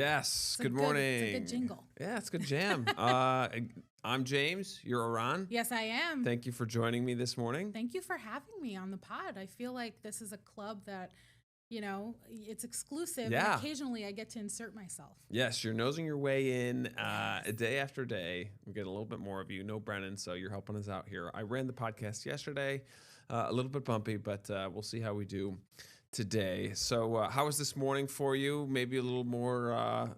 Yes. Good It's morning. a good jingle. Yeah, it's a good jam. I'm James. You're Iran. Yes, I am. Thank you for joining me this morning. Thank you for having me on the pod. I feel like this is a club that, it's exclusive. Yeah. And occasionally I get to insert myself. Yes, you're nosing your way in day after day. We get a little bit more of you. No Brennan, so you're helping us out here. I ran the podcast yesterday, a little bit bumpy, but we'll see how we do today. So how was this morning for you? Maybe a little more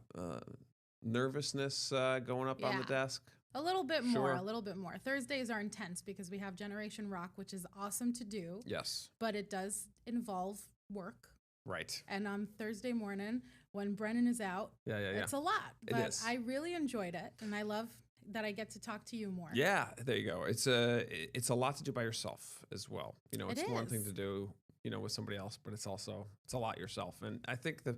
nervousness going up on the Yeah. desk? A little bit Sure. more, a little bit more. Thursdays are intense because we have Generation Rock, which is awesome to do, Yes. but it does involve work. Right. And on Thursday morning, when Brennan is out, Yeah. it's a lot. It But is. I really enjoyed it, and I love that I get to talk to you more. Yeah, there you go. It's a lot to do by yourself as well. It It's one thing is. to do, with somebody else, but it's a lot yourself. And I think that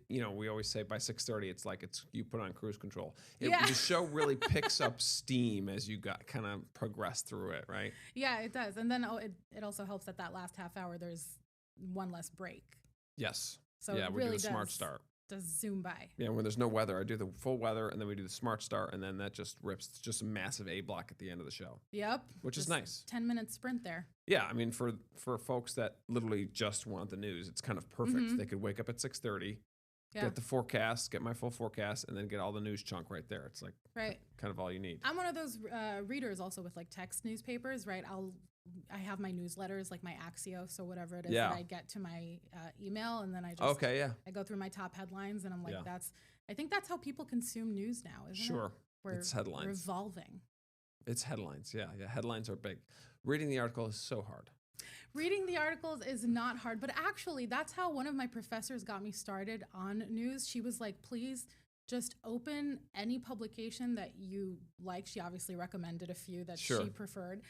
we always say by 6:30, it's like you put on cruise control. Yeah. The show really picks up steam as you got kind of progress through it, right? Yeah, it does. And then it also helps that last half hour, there's one less break. Yes. So yeah, it we really do the smart does- start. Does zoom by. Yeah, when there's no weather, I do the full weather, and then we do the smart start, and then that just rips. It's just a massive A block at the end of the show, Yep. which is Just nice. 10-minute sprint there. Yeah, I mean, for folks that literally just want the news, it's kind of perfect. Mhm. They could wake up at 6:30, Yeah. get the forecast, get my full forecast, and then get all the news chunk right there. It's like Right. kind of all you need. I'm one of those readers also with like text newspapers, right? I have my newsletters, like my Axios or whatever it is Yeah. that I get to my email, and then I just Okay, yeah, I go through my top headlines, and I'm like, Yeah. I think that's how people consume news now, isn't it? sure. We're It's headlines. revolving. It's headlines. Yeah. Headlines are big. Reading the article is so hard. Reading the articles is not hard, but actually, that's how one of my professors got me started on news. She was like, please just open any publication that you like. She obviously recommended a few that Sure. she preferred.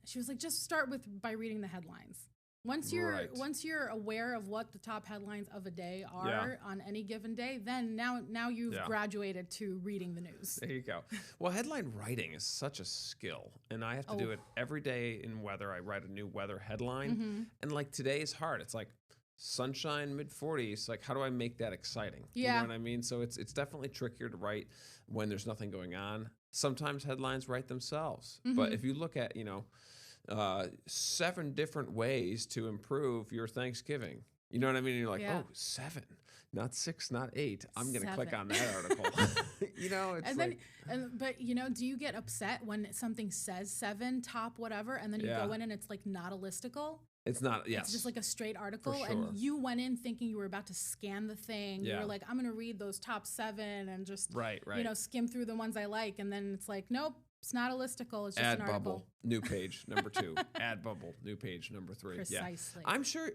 She was like, just start by reading the headlines. Once you're aware of what the top headlines of a day are on any given day, then now you've Yeah. graduated to reading the news. There you go. Well, headline writing is such a skill, and I have to do Oh. it every day in weather. I write a new weather headline, Mhm. and like today is hard. It's like sunshine, mid-40s. Like, how do I make that exciting? Yeah. You know what I mean? So it's definitely trickier to write when there's nothing going on. Sometimes headlines write themselves, but Mhm. if you look at 7 different ways to improve your Thanksgiving. You know what I mean? And you're like, Yeah. oh, 7, not 6, not 8. I'm going to click 7. on that article. It's And like, but do you get upset when something says 7 top whatever, and then you Yeah. go in and it's like not a listicle? it's not, yes. It's just like a straight article, sure. and you went in thinking you were about to scan the thing. You Yeah. were like, I'm gonna read those top 7 and just right. skim through the ones I like, and then it's like, nope, it's not a listicle. It's just Ad an bubble, article. new page, number 2. Ad bubble, new page, number 3. Precisely. Yeah. I'm sure,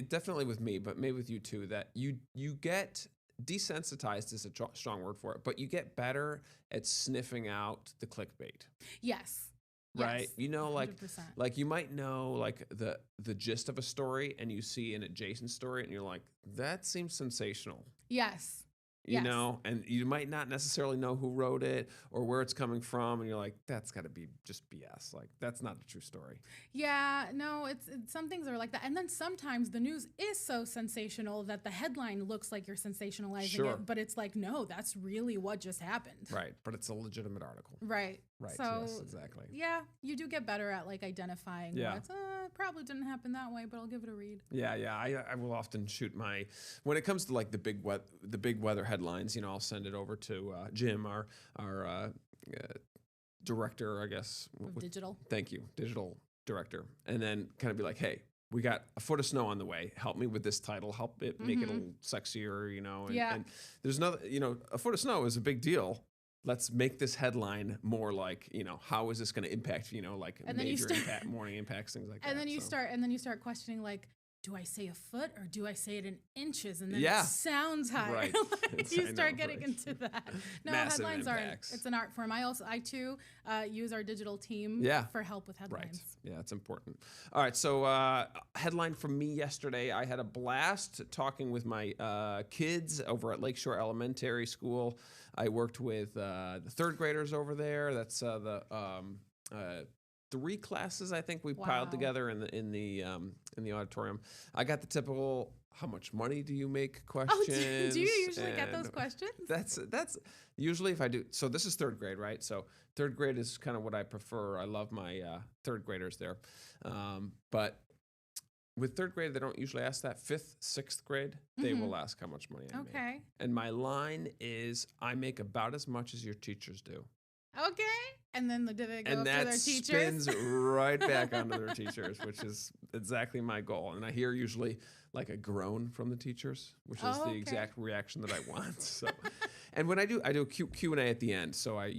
definitely with me, but maybe with you too, that you get desensitized is a strong word for it, but you get better at sniffing out the clickbait. Yes. Right. Yes. Like 100%. you might know like the gist of a story, and you see an adjacent story and you're like, that seems sensational. Yes. You Yes. know, and you might not necessarily know who wrote it or where it's coming from, and you're like, that's got to be just BS. Like, that's not the true story. Yeah, no, it's some things are like that. And then sometimes the news is so sensational that the headline looks like you're sensationalizing Sure. it, but it's like, no, that's really what just happened. Right. But it's a legitimate article. Right. Right. So, yes, exactly. yeah, you do get better at like identifying Yeah. what's probably didn't happen that way, but I'll give it a read. Yeah. I will often shoot when it comes to like the big weather headlines, I'll send it over to Jim, our director, I guess. Digital. Thank you, digital director, and then kind of be like, hey, we got a foot of snow on the way. Help me with this title. Help it make it a little sexier, And, Yeah. and there's another, a foot of snow is a big deal. Let's make this headline more like, how is this going to impact, like And then you major start- morning impacts, things like that. And then you so. start questioning like, do I say a foot or do I say it in inches? And then Yeah. it sounds higher. Right. Like, you I start know, getting right. into that. No, Massive headlines impacts. it's an art form. I too use our digital team Yeah. for help with Right. headlines. Yeah, it's important. All right. So, headline from me yesterday. I had a blast talking with my kids over at Lakeshore Elementary School. I worked with the third graders over there. That's the 3 classes I think we piled Wow. together in the auditorium. I got the typical "How much money do you make?" Oh, questions. do you usually get those and questions? that's usually if I do. So this is 3rd grade, right? So 3rd grade is kind of what I prefer. I love my 3rd graders there, but with 3rd grade they don't usually ask that. 5th, 6th grade they will ask how much money I make. Okay. And my line is, "I make about as much as your teachers do." Okay. And then do they go And up to that their teachers? spins right back onto their teachers, which is exactly my goal. And I hear usually like a groan from the teachers, which is Oh, the okay. exact reaction that I want. So, and when I do a Q and A at the end. So I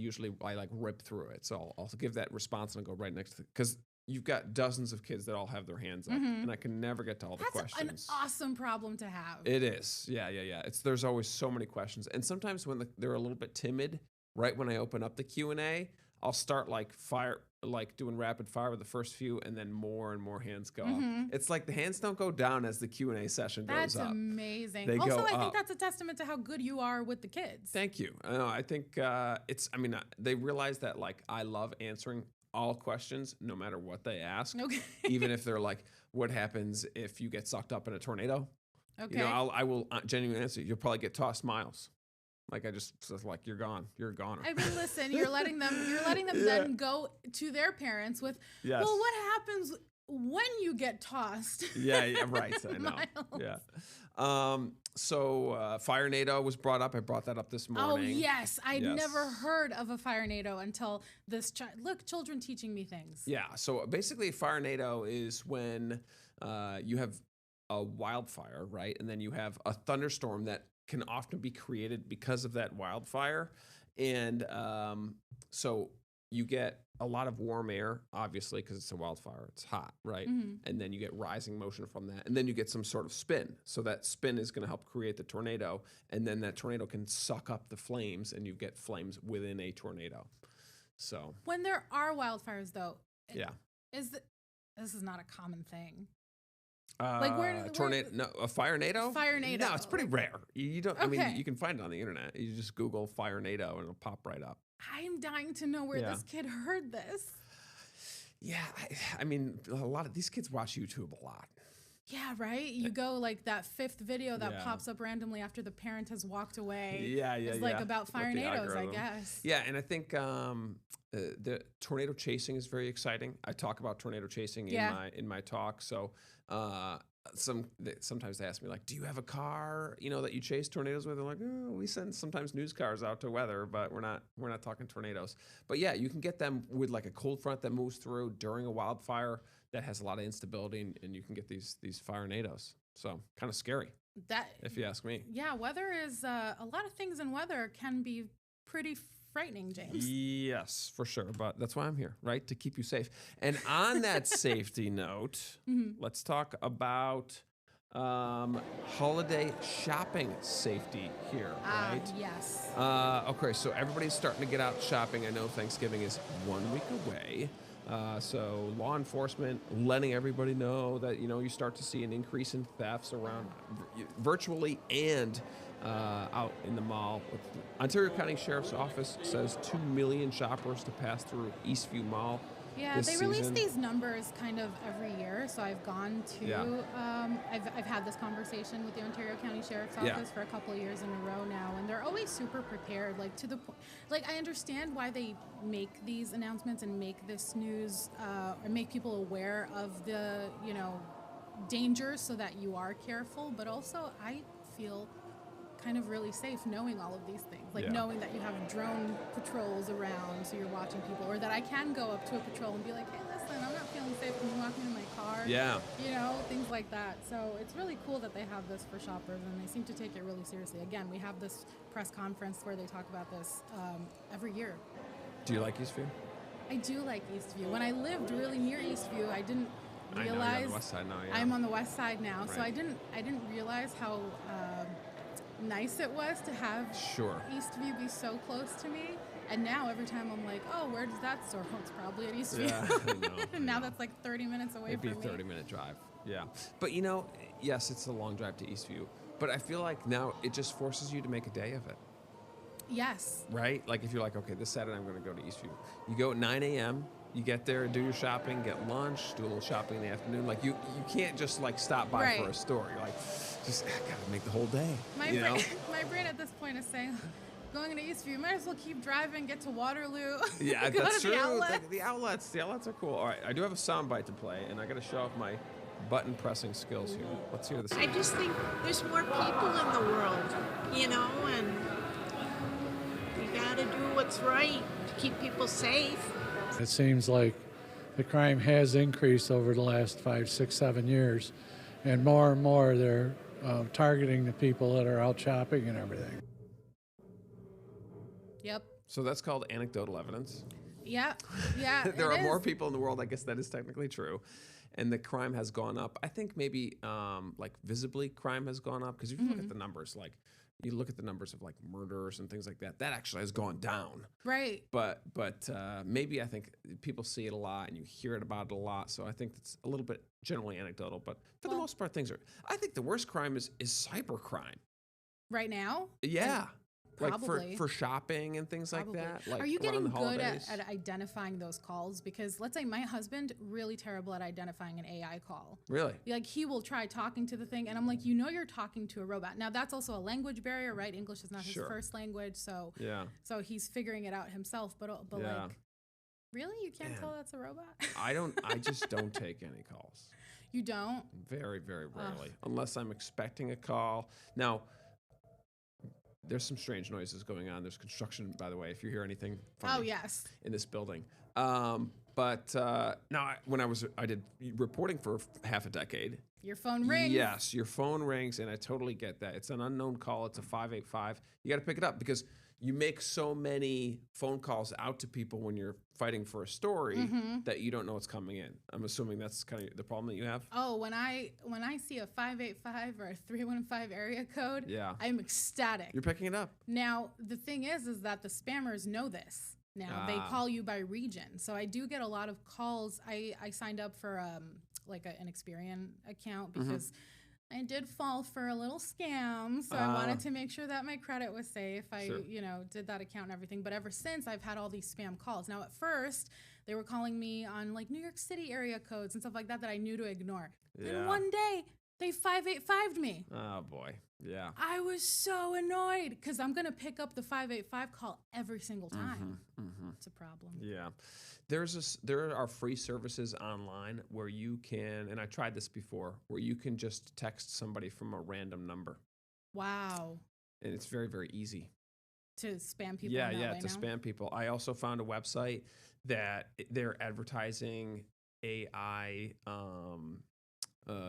like rip through it. So I'll give that response and I'll go right next to because you've got dozens of kids that all have their hands up, and I can never get to all the That's an questions. awesome problem to have. It is. Yeah. There's always so many questions. And sometimes when they're a little bit timid, right when I open up the Q&A, I'll start like doing rapid fire with the first few, and then more and more hands go up. It's like the hands don't go down as the Q&A session That's goes up. amazing. They Also, go I think up. that's a testament to how good you are with the kids. Thank you. I think they realize that like I love answering all questions no matter what they ask. Okay. Even if they're like, what happens if you get sucked up in a tornado? Okay. You know, I will genuinely answer. You'll probably get tossed miles. Like I just like you're gone. You're a goner. I mean, listen, you're letting them then go to their parents with, Yes. well, what happens when you get tossed? Yeah, right. I know. Miles. Yeah. So Fire NATO was brought up. I brought that up this Oh, morning. yes. I'd Yes. never heard of a Fire NATO until this look, children teaching me things. Yeah. So basically, Fire NATO is when you have a wildfire, right? And then you have a thunderstorm that can often be created because of that wildfire. And so you get a lot of warm air, obviously, because it's a wildfire. It's hot, right? And then you get rising motion from that. And then you get some sort of spin. So that spin is going to help create the tornado. And then that tornado can suck up the flames, and you get flames within a tornado. So, When there are wildfires, though, yeah. this is not a common thing. Tornado? No, a fire NATO? Fire NATO. No, it's pretty rare. You don't. I mean, Okay. you can find it on the internet. You just Google Fire NATO, and it'll pop right up. I'm dying to know where Yeah. this kid heard this. Yeah, I mean, a lot of these kids watch YouTube a lot. Yeah, right? You go like that 5th video that Yeah. pops up randomly after the parent has walked away. Yeah, It's like about With fire the NATOs, I algorithm. guess. Yeah, and I think the tornado chasing is very exciting. I talk about tornado chasing in my talk. So sometimes they ask me like, "Do you have a car, that you chase tornadoes with?" I'm like, "Oh, we send sometimes news cars out to weather, but we're not talking tornadoes." But yeah, you can get them with like a cold front that moves through during a wildfire that has a lot of instability, and you can get these fire NATOs. So kind of scary, That if you ask me. Yeah, weather is a lot of things in weather can be pretty frightening, James. Yes, for sure. But that's why I'm here, right? To keep you safe. And on that safety note, let's talk about holiday shopping safety here, right? Yes. Okay, so everybody's starting to get out shopping. I know Thanksgiving is 1 week away. So law enforcement letting everybody know that, you start to see an increase in thefts around virtually and out in the mall. Ontario County Sheriff's Office says 2 million shoppers to pass through Eastview Mall. Yeah, this they release season. these numbers kind of every year. So I've gone to, Yeah. I've had this conversation with the Ontario County Sheriff's Yeah. Office for a couple of years in a row now, and they're always super prepared. Like to the point, like I understand why they make these announcements and make this news or make people aware of the dangers so that you are careful. But also, I feel kind of really safe knowing all of these things, like Yeah. knowing that you have drone patrols around so you're watching people, or that I can go up to a patrol and be like, hey, listen, I'm not feeling safe, can you walk me in my car? Yeah. Things like that. So it's really cool that they have this for shoppers, and they seem to take it really seriously. Again, we have this press conference where they talk about this every year. Do you like Eastview? I do like Eastview. When I lived really near Eastview, I didn't I know, you're on realize the west side now, yeah. I'm on the west side now, so Right. I didn't realize how nice it was to have Sure. Eastview be so close to me. And now every time I'm like, oh, where does that store? Oh, it's probably at Eastview. Yeah, I know, And I now know. that's like 30 minutes away It'd be a from me. 30-minute drive. Yeah. But yes, it's a long drive to Eastview. But I feel like now it just forces you to make a day of it, Yes. right? Like if you're like, okay, this Saturday I'm going to go to Eastview. You go at 9 a.m., You get there, do your shopping, get lunch, do a little shopping in the afternoon. Like you can't just like stop by for Right. a store. You're like, just gotta make the whole day. My you know? brain, my brain at this point is saying, going to Eastview, you might as well keep driving, get to Waterloo. Yeah, go that's to true. the outlet. The outlets. The outlets are cool. All right, I do have a soundbite to play, and I got to show off my button pressing skills here. Let's hear this. I just think there's more people in the world, and you gotta do what's right to keep people safe. It seems like the crime has increased over the last 5, 6, 7 years, and more they're targeting the people that are out shopping and everything. Yep. So that's called anecdotal evidence. Yeah. Yeah. There it are more is. people in the world. I guess that is technically true. And the crime has gone up. I think maybe like visibly crime has gone up because if you look at the numbers, like you look at the numbers of like murders and things like that, that actually has gone down. Right. But maybe I think people see it a lot and you hear it about it a lot. So I think it's a little bit generally anecdotal. But for the Well- most part, things are. I think the worst crime is cyber crime. Right now? Yeah. Like Probably. for shopping and things Probably. like that. Like Are you around getting the good holidays. at identifying those calls? Because let's say my husband, really terrible at identifying an AI call. Really? Like he will try talking to the thing, and I'm like, you're talking to a robot. Now that's also a language barrier, right? English is not his Sure. first language, so Yeah. he's figuring it out himself. But Yeah. like, really, you can't Man. tell that's a robot? I just don't take any calls. You don't? Very, very rarely. Unless I'm expecting a call. Now, there's some strange noises going on. There's construction, by the way, if you hear anything funny Oh yes. in this building. But now, when I did reporting for half a decade. Your phone rings. Yes, your phone rings, and I totally get that. It's an unknown call. It's a 585. You got to pick it up because you make so many phone calls out to people when you're fighting for a story that you don't know what's coming in. I'm assuming that's kind of the problem that you have. Oh, when I see a 585 or a 315 area code, Yeah. I'm ecstatic. You're picking it up. Now, the thing is that the spammers know this. Now they call you by region. So I do get a lot of calls. I signed up for like an Experian account because I did fall for a little scam. So I wanted to make sure that my credit was safe. I, Sure. did that account and everything. But ever since, I've had all these spam calls. Now, at first, they were calling me on like New York City area codes and stuff like that I knew to ignore. Yeah. Then one day, they 585'd me. Oh boy. Yeah. I was so annoyed because I'm going to pick up the 585 call every single time. It's a problem. Yeah. There are free services online where you can, and I tried this before, where you can just text somebody from a random number. Wow. And it's very, very easy. To spam people Yeah, in that yeah, way to now? spam people. I also found a website that they're advertising AI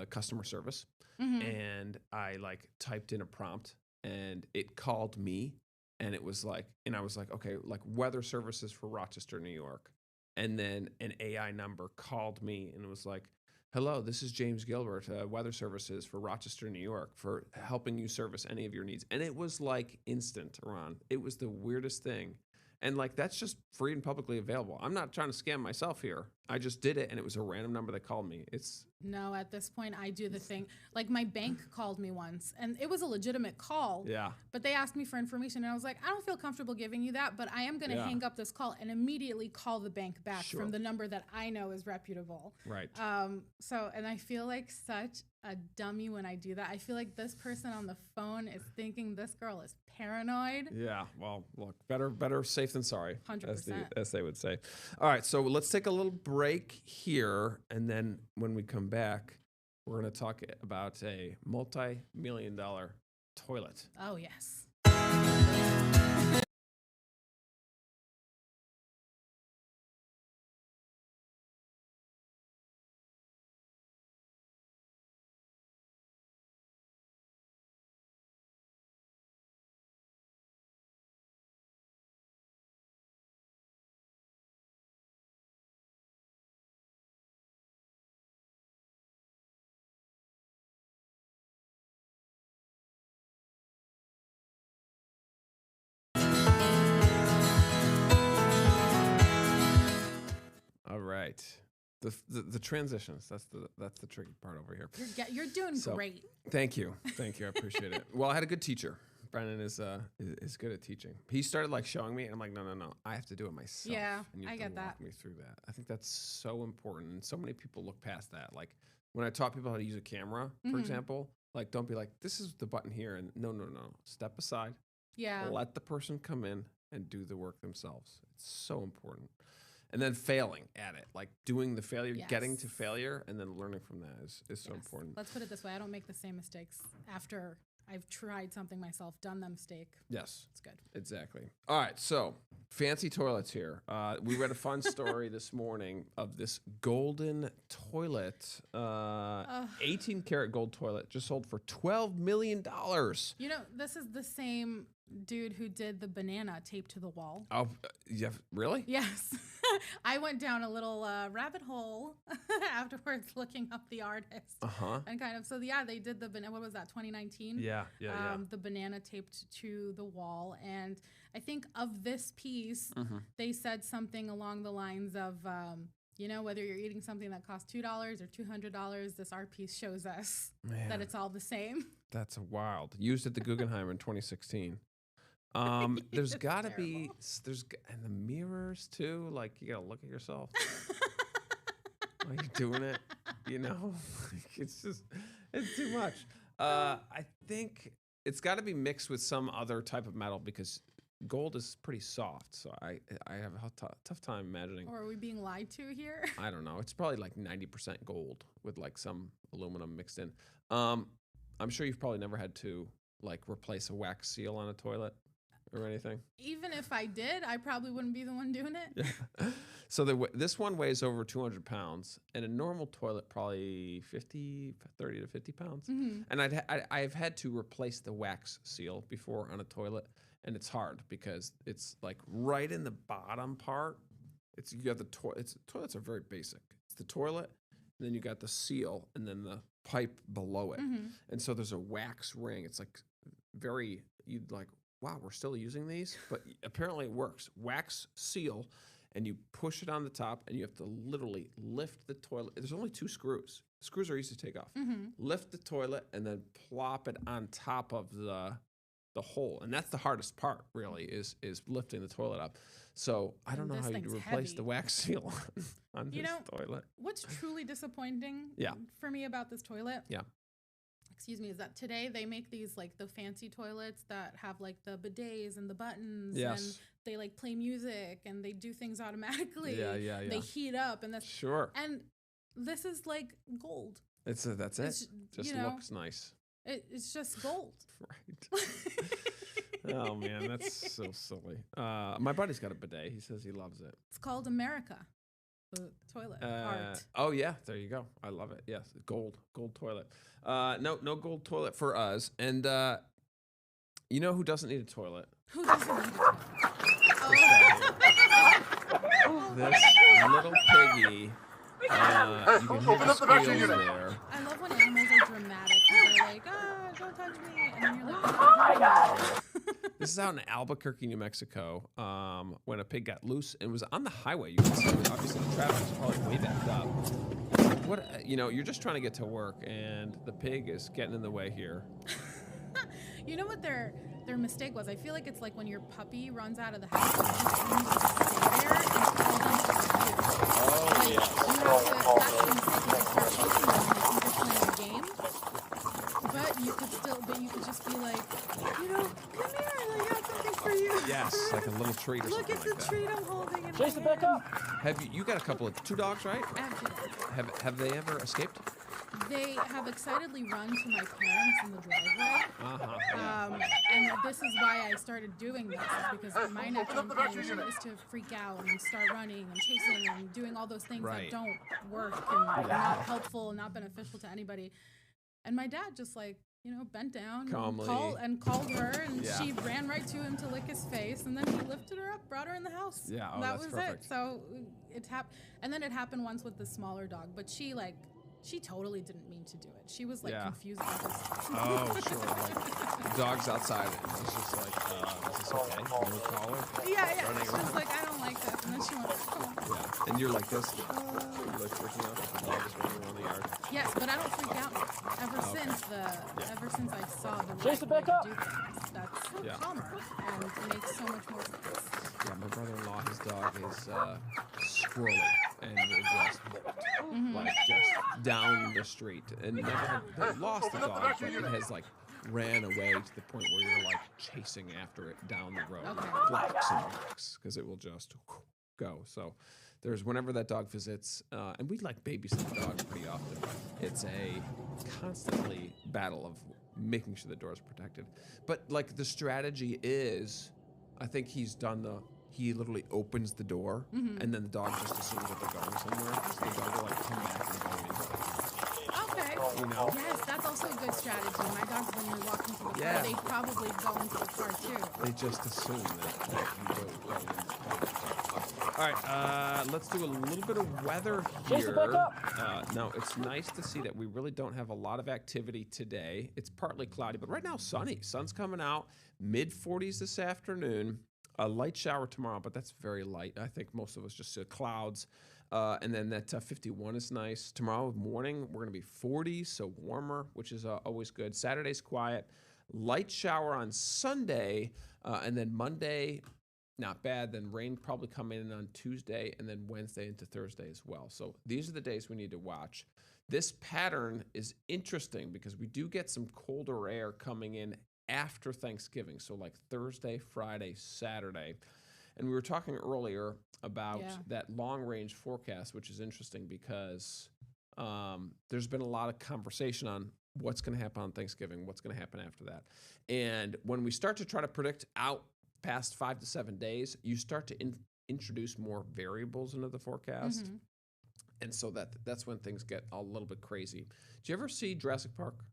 customer service. And I like typed in a prompt and it called me and it was like, and I was like, okay, like weather services for Rochester, New York. And then an AI number called me and it was like, hello, this is James Gilbert, weather services for Rochester, New York, for helping you service any of your needs. And it was like instant, Ron. It was the weirdest thing. And like, that's just free and publicly available. I'm not trying to scam myself here. I just did it and it was a random number that called me. It's, No, at this point, I do the thing. Like my bank called me once, and it was a legitimate call. yeah. But they asked me for information, and I was like, I don't feel comfortable giving you that, but I am going to Yeah. hang up this call and immediately call the bank back Sure. from the number that I know is reputable. Right. And I feel like such a dummy when I do that. I feel like this person on the phone is thinking this girl is paranoid. Yeah, well, look, better safe than sorry, 100%. as they would say. All right, so let's take a little break here, and then when we come back, we're going to talk about a multi-million-dollar toilet. Oh, yes. All right, the transitions. That's the tricky part over here. You're doing So- great. Thank you, I appreciate it. Well, I had a good teacher Brennan is good at teaching. He started like showing me, and I'm like, no, I have to do it myself. Yeah, and you have I to get that. walk me through that. I think that's so important, and so many people look past that. Like when I taught people how to use a camera, for example, like don't be like, this is the button here, and no, step aside, Yeah. let the person come in and do the work themselves. It's so important. And then failing at it, like doing the failure, getting to Yes. failure, and then learning from that is so Yes. important. Let's put it this way: I don't make the same mistakes after I've tried something myself, done the mistake. Yes. It's good. Exactly. All right. So fancy toilets here. We read a fun story this morning of this golden toilet, 18 karat gold toilet, just sold for $12 million. You know, this is the same dude who did the banana taped to the wall. Oh, yeah. Really? Yes. I went down a little rabbit hole afterwards looking up the artist. Uh-huh. And kind of, so yeah, they did the banana, what was that, 2019? Yeah. The banana taped to the wall. And I think of this piece, Mm-hmm. they said something along the lines of, you know, whether you're eating something that costs $2 or $200, this art piece shows us Man, that it's all the same. that's wild. Used at the Guggenheim in 2016. There's It's got to be, terrible. and the mirrors too. Like you got to look at yourself while you're doing it. You know, it's too much. I think it's got to be mixed with some other type of metal because gold is pretty soft. So I have a tough time imagining. Or are we being lied to here? I don't know. It's probably like 90% gold with like some aluminum mixed in. I'm sure you've probably never had to like replace a wax seal on a toilet or anything. Even if I did, I probably wouldn't be the one doing it. So this one weighs over 200 pounds, and a normal toilet probably 30 to 50 pounds. And I've had to replace the wax seal before on a toilet, and it's hard because it's like right in the bottom part. You got the toilet. Toilets are very basic. It's the toilet, and then you got the seal, and then the pipe below it. And so there's a wax ring. It's like you'd like, wow, we're still using these, but apparently it works. Wax seal, and you push it on the top, and you have to literally lift the toilet. There's only 2 screws. Screws are easy to take off. Lift the toilet and then plop it on top of the hole, and that's the hardest part. Really, is lifting the toilet up. So I don't know This how you thing's replace heavy. the wax seal on You this know, toilet. What's truly disappointing Yeah. for me about this toilet, Yeah. excuse me, is that today they make these like the fancy toilets that have like the bidets and the buttons, and Yes. they like play music and they do things automatically. Yeah. They heat up, and that's Sure. and this is like gold. That's it. It's, Just you know, looks nice. It's just gold. Right. Oh man, that's so silly. My buddy's got a bidet. He says he loves it. It's called America, the toilet art. Oh yeah, there you go. I love it. Yes, gold toilet. No gold toilet for us. And you know who doesn't need a toilet? Who doesn't need it? This little piggy. You can hear the squeals there. I love when animals are dramatic. And they're like, don't touch me. And then you're like, oh my God. This is out in Albuquerque, New Mexico, when a pig got loose and was on the highway. You can see, obviously, the traffic is probably way backed up. What, you're just trying to get to work, and the pig is getting in the way here. You know what their mistake was? I feel like it's like when your puppy runs out of the house, you just stay there and tell them to leave. Oh, Like, yeah. that's the mistake. You can start chasing them and you just playing a game. But you could just be like, come here, I got something for you. Yes, like a little treat or Look something at the like that. treat I'm holding in Jason, my back hand. up. Have you got a couple of 2 dogs, right? I have 2 dogs. Have they ever escaped? They have excitedly run to my parents in the driveway. Uh-huh. And this is why I started doing this, is because my natural inclination is to freak out and start running and chasing and doing all those things Right. that don't work and are not helpful and not beneficial to anybody. And my dad just bent down Calmly. and called her, and Yeah. she ran right to him to lick his face, and then he lifted her up, brought her in the house. Yeah, oh, that that's was perfect. it. So it happened, and then it happened once with the smaller dog, but she totally didn't mean to do it. She was Yeah. confused about this. Oh, sure. Like, dogs outside. It's just like, is this okay? Can we call her? Yeah. Running She was around. like, I don't like this, and then she went, oh. Yeah. And you're like this. You're like freaking out. The dog is running around the yard. Yes, but I don't freak out now. Ever Okay. since I saw the Jason, right way back up. to do things, feel Yeah. calmer and makes so much more sense. Yeah, my brother-in-law, his dog is squirrely and will just bolt, like just down the street. And never had lost the dog, but it has like ran away to the point where you're like chasing after it down the road, Okay. blocks and blocks, because it will just go. So there's whenever that dog visits, and we like babysit the dog pretty often. It's a constantly battle of making sure the door is protected. But like the strategy is, I think he's done he literally opens the door and then the dog just assumes that they're going somewhere. So the dog will like come back and go into it. Okay. You know? Yes, that's also a good strategy. My dogs, when we walk into the Yeah. car, they probably go into the car too. They just assume that you go into the car. All right, let's do a little bit of weather here. Now, it's nice to see that we really don't have a lot of activity today. It's partly cloudy, but right now sunny. Sun's coming out, mid 40s this afternoon. A light shower tomorrow, but that's very light. I think most of us just see clouds. And then that 51 is nice. Tomorrow morning, we're going to be 40, so warmer, which is always good. Saturday's quiet. Light shower on Sunday, and then Monday, not bad. Then rain probably coming in on Tuesday, and then Wednesday into Thursday as well. So these are the days we need to watch. This pattern is interesting because we do get some colder air coming in after Thanksgiving, so like Thursday, Friday, Saturday. And we were talking earlier about that long-range forecast, which is interesting because there's been a lot of conversation on what's going to happen on Thanksgiving, what's going to happen after that. And when we start to try to predict out past 5 to 7 days, you start to introduce more variables into the forecast. And so that's when things get a little bit crazy. Did you ever see Jurassic Park?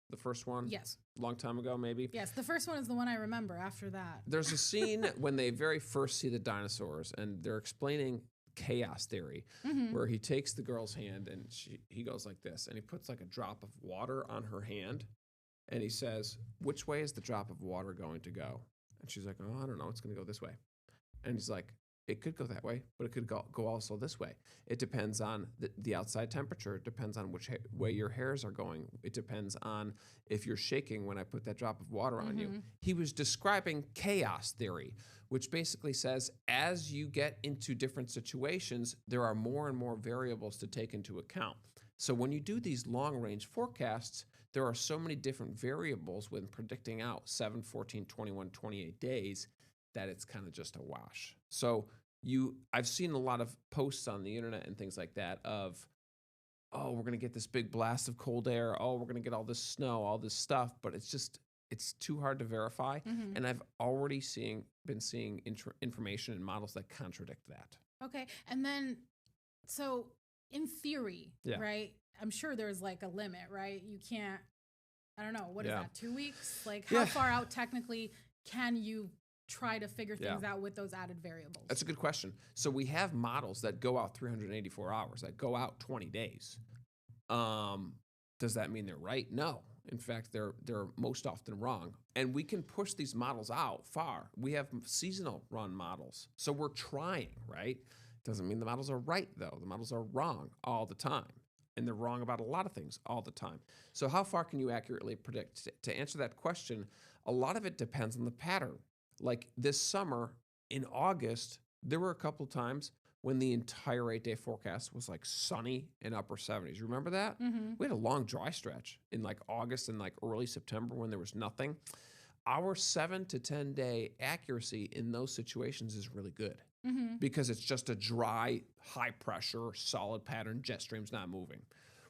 The first one? Yes. Long time ago, maybe? Yes, the first one is the one I remember. After that, There's a scene when they very first see the dinosaurs, and they're explaining chaos theory, where he takes the girl's hand, and he goes like this, and he puts like a drop of water on her hand, and he says, which way is the drop of water going to go? And she's like, oh, I don't know. It's going to go this way. And he's like, it could go that way, but it could go also this way. It depends on the outside temperature. It depends on which way your hairs are going. It depends on if you're shaking when I put that drop of water on you. He was describing chaos theory, which basically says as you get into different situations, there are more and more variables to take into account. So when you do these long-range forecasts, there are so many different variables when predicting out 7, 14, 21, 28 days that it's kind of just a wash. So I've seen a lot of posts on the internet and things like that of, oh, we're going to get this big blast of cold air. Oh, we're going to get all this snow, all this stuff. But it's too hard to verify. And I've already been seeing information and models that contradict that. okay. And then, so in theory, right? I'm sure there's like a limit, right? You can't. I don't know. What is that? 2 weeks? Like, how far out technically can you try to figure things out with those added variables? That's a good question. So we have models that go out 384 hours, that go out 20 days. Does that mean they're right? No. In fact, they're most often wrong. And we can push these models out far. We have seasonal run models. So we're trying, right? Doesn't mean the models are right, though. The models are wrong all the time. And they're wrong about a lot of things all the time. So how far can you accurately predict? To answer that question, a lot of it depends on the pattern. Like this summer in August, there were a couple times when the entire 8-day forecast was like sunny and upper 70s. Remember that? We had a long dry stretch in like August and like early September when there was nothing. Our 7 to 10 day accuracy in those situations is really good because it's just a dry, high pressure, solid pattern. Jet stream's not moving.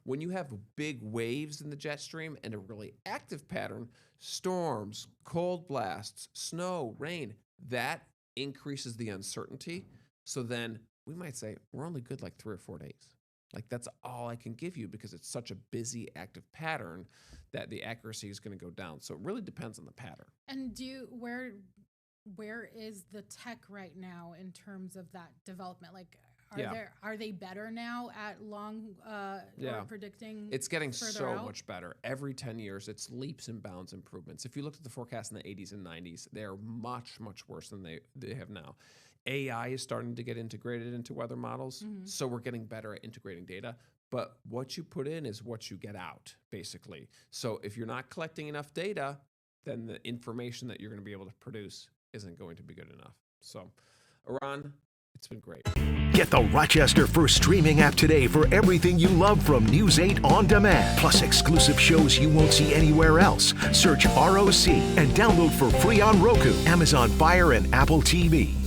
When you have big waves in the jet stream and a really active pattern, storms, cold blasts, snow, rain, that increases the uncertainty. So then we might say, we're only good like 3 or 4 days. Like that's all I can give you because it's such a busy, active pattern that the accuracy is going to go down. So it really depends on the pattern. And where is the tech right now in terms of that development? Like, are they better now at long or predicting? It's getting so out? much better. Every 10 years, it's leaps and bounds improvements. If you looked at the forecast in the 80s and 90s, they're much, much worse than they have now. AI is starting to get integrated into weather models, so we're getting better at integrating data. But what you put in is what you get out, basically. So if you're not collecting enough data, then the information that you're going to be able to produce isn't going to be good enough. So, Iran, it's been great. Get the Rochester First streaming app today for everything you love from News 8 On Demand, plus exclusive shows you won't see anywhere else. Search ROC and download for free on Roku, Amazon Fire, and Apple TV.